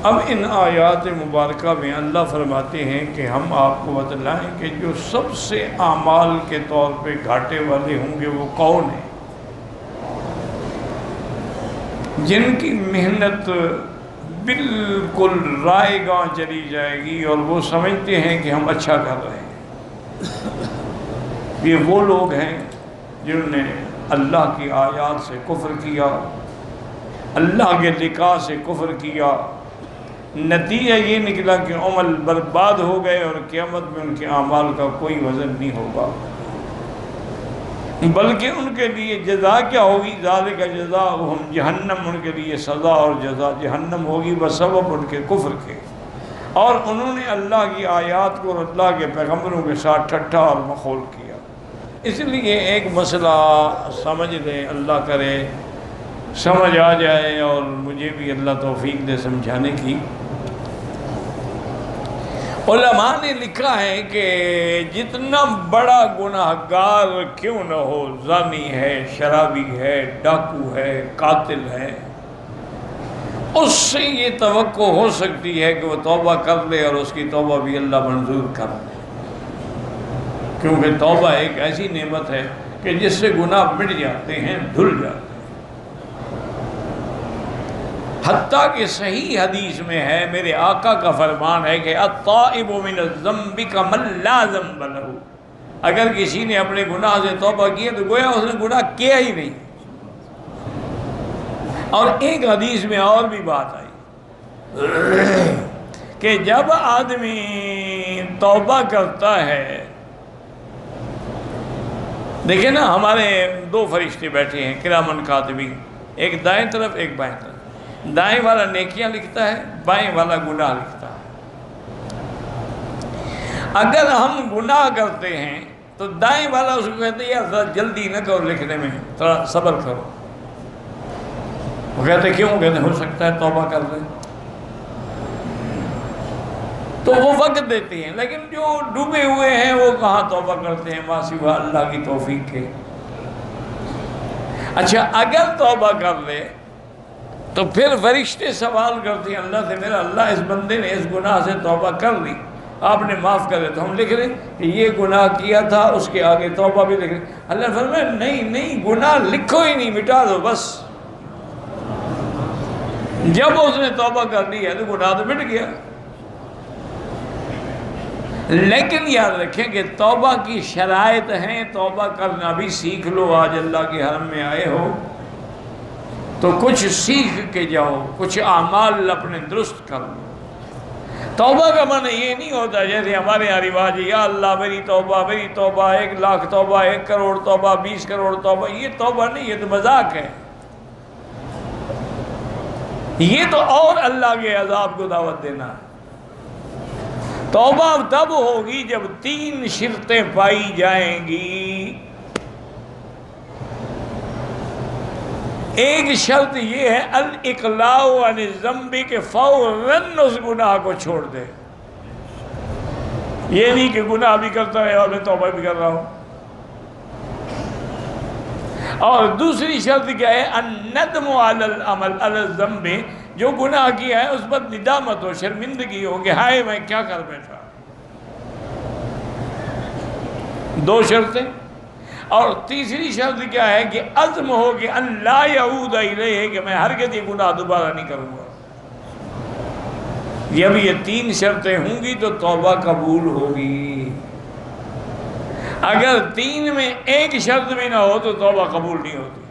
اب ان آیات مبارکہ میں اللہ فرماتے ہیں کہ ہم آپ کو بتلائیں کہ جو سب سے اعمال کے طور پہ گھاٹے والے ہوں گے وہ کون ہیں، جن کی محنت بالکل رائے گاں چلی جائے گی اور وہ سمجھتے ہیں کہ ہم اچھا کر رہے ہیں۔ یہ وہ لوگ ہیں جنہوں نے اللہ کی آیات سے کفر کیا، اللہ کے لقاء سے کفر کیا، نتیجہ یہ نکلا کہ عمل برباد ہو گئے اور قیامت میں ان کے اعمال کا کوئی وزن نہیں ہوگا، بلکہ ان کے لیے جزا کیا ہوگی؟ ذالک جزاؤہم جہنم، ان کے لیے سزا اور جزا جہنم ہوگی بسبب ان کے کفر کے، اور انہوں نے اللہ کی آیات کو اور اللہ کے پیغمبروں کے ساتھ ٹھٹھا اور مخول کیا۔ اس لیے ایک مسئلہ سمجھ لیں، اللہ کرے سمجھ آ جائے اور مجھے بھی اللہ توفیق دے سمجھانے کی۔ علماء نے لکھا ہے کہ جتنا بڑا گناہ گار کیوں نہ ہو، زانی ہے، شرابی ہے، ڈاکو ہے، قاتل ہے، اس سے یہ توقع ہو سکتی ہے کہ وہ توبہ کر لے اور اس کی توبہ بھی اللہ منظور کر لے، کیونکہ توبہ ایک ایسی نعمت ہے کہ جس سے گناہ مٹ جاتے ہیں، دھل جاتے ہیں۔ حتیٰ کہ صحیح حدیث میں ہے، میرے آقا کا فرمان ہے کہ التائب من الذنب کمن لا ذنب لہ، اگر کسی نے اپنے گناہ سے توبہ کی تو گویا اس نے گناہ کیا ہی نہیں۔ اور ایک حدیث میں اور بھی بات آئی کہ جب آدمی توبہ کرتا ہے، دیکھیں نا ہمارے دو فرشتے بیٹھے ہیں کرامن کاتبین، ایک دائیں طرف ایک بائیں طرف، دائیں والا نیکیاں لکھتا ہے، بائیں والا گناہ لکھتا ہے۔ اگر ہم گناہ کرتے ہیں تو دائیں والا اس کو کہتے ہیں یار ذرا جلدی نہ کرو لکھنے میں، تھوڑا صبر کرو۔ وہ کہتے کیوں؟ کہتے ہو سکتا ہے توبہ کر لیں، تو وہ وقت دیتے ہیں، لیکن جو ڈوبے ہوئے ہیں وہ کہاں توبہ کرتے ہیں ماں سوا اللہ کی توفیق کے۔ اچھا اگر توبہ کر لے تو پھر فرشتے سوال کرتے ہیں اللہ سے، میرا اللہ اس بندے نے اس گناہ سے توبہ کر لی، آپ نے معاف کر دیا، تو ہم لکھ رہے کہ یہ گناہ کیا تھا، اس کے آگے توبہ بھی لکھ رہے۔ اللہ فرمایا نہیں گناہ لکھو ہی نہیں، مٹا دو بس۔ جب اس نے توبہ کر لی ہے تو گناہ تو مٹ گیا۔ لیکن یاد رکھیں کہ توبہ کی شرائط ہیں، توبہ کرنا بھی سیکھ لو۔ آج اللہ کے حرم میں آئے ہو تو کچھ سیکھ کے جاؤ، کچھ اعمال اپنے درست کر لو۔ توبہ کا معنی یہ نہیں ہوتا جیسے ہمارے یہاں رواج ہے، یا اللہ میری توبہ 1,00,000 توبہ، 1 کروڑ توبہ، 20 کروڑ توبہ۔ یہ توبہ نہیں، یہ تو مذاق ہے، یہ تو اور اللہ کے عذاب کو دعوت دینا ہے۔ توبہ تب ہوگی جب 3 شرطیں پائی جائیں گی۔ ایک شرط یہ ہے الاقلاع عن الذنب، کہ فوراً اس گناہ کو چھوڑ دے، یہ نہیں کہ گناہ بھی کرتا ہے اور میں توبہ بھی کر رہا ہوں۔ اور دوسری شرط کیا ہے؟ الندم علی العمل علی الذنب، جو گناہ کیا ہے اس پر ندامت ہو، شرمندگی ہو کہ ہائے میں کیا کر بیٹھا۔ 2 شرطیں۔ اور تیسری شرط کیا ہے کہ عزم ہو کہ ان لا یعود الیہ، کہ میں ہرگز یہ گناہ دوبارہ نہیں کروں گا۔ جب یہ 3 شرطیں ہوں گی تو توبہ قبول ہوگی۔ اگر 3 میں ایک شرط بھی نہ ہو تو توبہ قبول نہیں ہوتی۔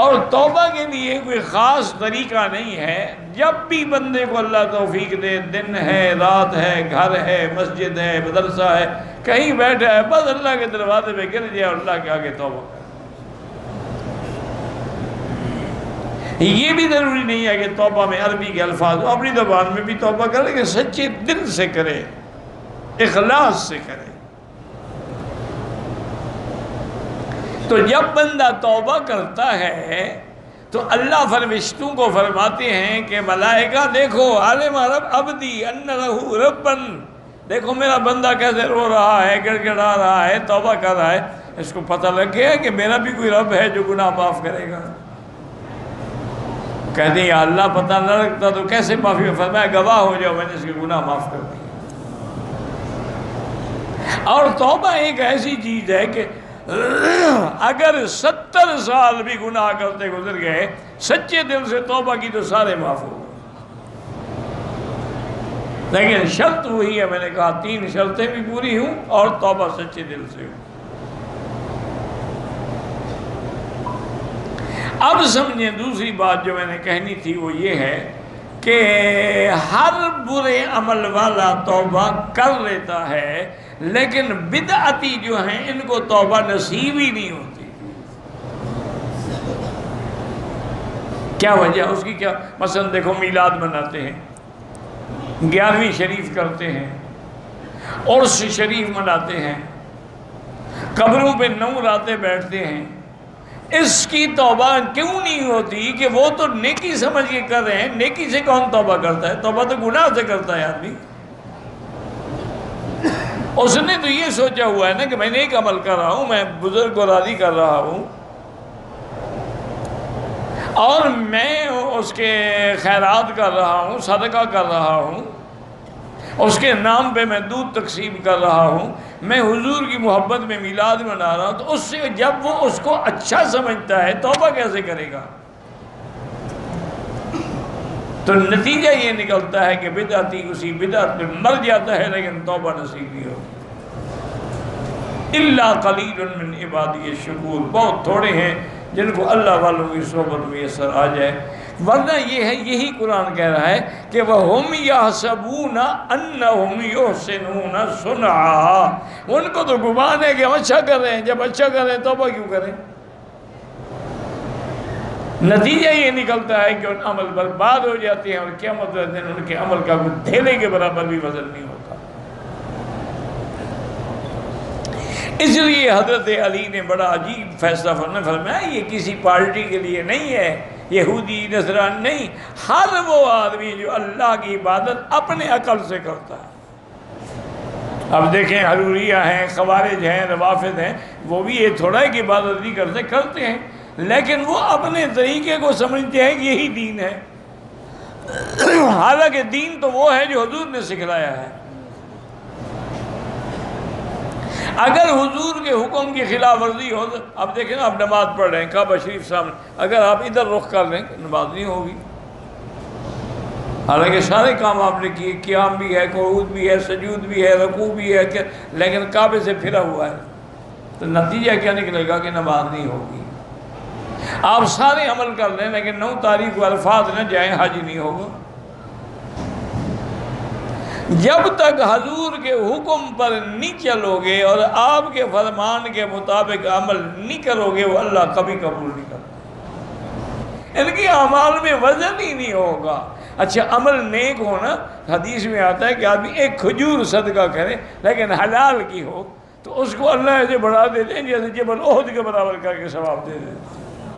اور توبہ کے لیے کوئی خاص طریقہ نہیں ہے، جب بھی بندے کو اللہ توفیق دے، دن ہے، رات ہے، گھر ہے، مسجد ہے، مدرسہ ہے، کہیں بیٹھا ہے، بس اللہ کے دروازے پہ گر جائے اور اللہ کے آگے توبہ کرے۔ یہ بھی ضروری نہیں ہے کہ توبہ میں عربی کے الفاظ ہو، اپنی زبان میں بھی توبہ کرے کہ سچے دل سے کرے، اخلاص سے کرے۔ تو جب بندہ توبہ کرتا ہے تو اللہ فرشتوں کو فرماتے ہیں کہ ملائکہ دیکھو عالم رب عبدی ان لہ ربن، دیکھو میرا بندہ کیسے رو رہا ہے، گڑ گڑا رہا ہے، توبہ کر رہا ہے، اس کو پتہ لگ گیا کہ میرا بھی کوئی رب ہے جو گناہ معاف کرے گا۔ کہتے ہیں یا اللہ پتہ نہ لگتا تو کیسے معافی؟ فرمایا گواہ ہو جاؤ میں نے اس کے گناہ معاف کر دیے۔ اور توبہ ایک ایسی چیز ہے کہ اگر 70 سال بھی گناہ کرتے گزر گئے، سچے دل سے توبہ کی تو سارے معاف ہو گئے۔ لیکن شرط وہی ہے، میں نے کہا 3 شرطیں بھی پوری ہوں اور توبہ سچے دل سے ہوں۔ اب سمجھیں دوسری بات جو میں نے کہنی تھی وہ یہ ہے کہ ہر برے عمل والا توبہ کر لیتا ہے، لیکن بدعتی جو ہیں ان کو توبہ نصیب ہی نہیں ہوتی۔ کیا وجہ اس کی؟ کیا مثلا دیکھو میلاد مناتے ہیں، 11ویں شریف کرتے ہیں، عرس شریف مناتے ہیں، قبروں پہ 9 راتیں بیٹھتے ہیں، اس کی توبہ کیوں نہیں ہوتی؟ کہ وہ تو نیکی سمجھ کے کر رہے ہیں۔ نیکی سے کون توبہ کرتا ہے؟ توبہ تو گناہ سے کرتا ہے آدمی۔ اس نے تو یہ سوچا ہوا ہے نا کہ میں نیک عمل کر رہا ہوں، میں بزرگ کو راضی کر رہا ہوں، اور میں اس کے خیرات کر رہا ہوں، صدقہ کر رہا ہوں، اس کے نام پہ میں دودھ تقسیم کر رہا ہوں، میں حضور کی محبت میں میلاد منا رہا ہوں۔ تو اس سے جب وہ اس کو اچھا سمجھتا ہے توبہ کیسے کرے گا؟ تو نتیجہ یہ نکلتا ہے کہ بدعتی اسی بدعت میں مر جاتا ہے، لیکن توبہ نصیب نہیں ہوتی۔ الا قلیل من عبادی الشکور، بہت تھوڑے ہیں جن کو اللہ والوں کی صحبت میسر آ جائے۔ ورنہ یہ ہے، یہی قرآن کہہ رہا ہے کہ وَهُمْ يَحْسَبُونَ أَنَّهُمْ يُحْسِنُونَ صُنْعًا، ان کو تو گمان ہے کہ ہم اچھا کر رہے ہیں، جب اچھا کر رہے ہیں توبہ کیوں کریں؟ نتیجہ یہ نکلتا ہے کہ ان عمل برباد ہو جاتے ہیں، اور قیامت والے دن ان کے عمل کا کوئی ڈھیلے کے برابر بھی وزن نہیں ہوتا۔ اس لیے حضرت علی نے بڑا عجیب فیصلہ فرمایا، یہ کسی پارٹی کے لیے نہیں ہے، یہودی نصرانی نہیں، ہر وہ آدمی جو اللہ کی عبادت اپنے عقل سے کرتا ہے۔ اب دیکھیں حروریہ ہیں، خوارج ہیں، روافض ہیں، وہ بھی یہ تھوڑا ہے کہ عبادت نہیں کرتے، کرتے ہیں، لیکن وہ اپنے طریقے کو سمجھتے ہیں کہ یہی دین ہے، حالانکہ دین تو وہ ہے جو حضور نے سکھلایا ہے۔ اگر حضور کے حکم کی خلاف ورزی ہو تو اب دیکھیں نا، آپ نماز پڑھ رہے ہیں، کعبہ شریف سامنے، اگر آپ ادھر رخ کر لیں نماز نہیں ہوگی، حالانکہ سارے کام آپ نے کیے، قیام بھی ہے، قعود بھی ہے، سجود بھی ہے، رکوع بھی ہے، لیکن کعبے سے پھرا ہوا ہے، تو نتیجہ کیا نکلے گا؟ کہ نماز نہیں ہوگی۔ آپ سارے عمل کر لیں لیکن 9 تاریخ کو الفاظ نہ جائیں، حج نہیں ہوگا۔ جب تک حضور کے حکم پر نہیں چلو گے اور آپ کے فرمان کے مطابق عمل نہیں کرو گے، وہ اللہ کبھی قبول نہیں کرتا۔ ان کے اعمال میں وزن ہی نہیں ہوگا۔ اچھا عمل نیک ہونا، حدیث میں آتا ہے کہ آدمی ایک کھجور صدقہ کرے لیکن حلال کی ہو، تو اس کو اللہ ایسے بڑھا دیتے ہیں جیسے جبل احد کے برابر کر کے ثواب دے دیتے ہیں۔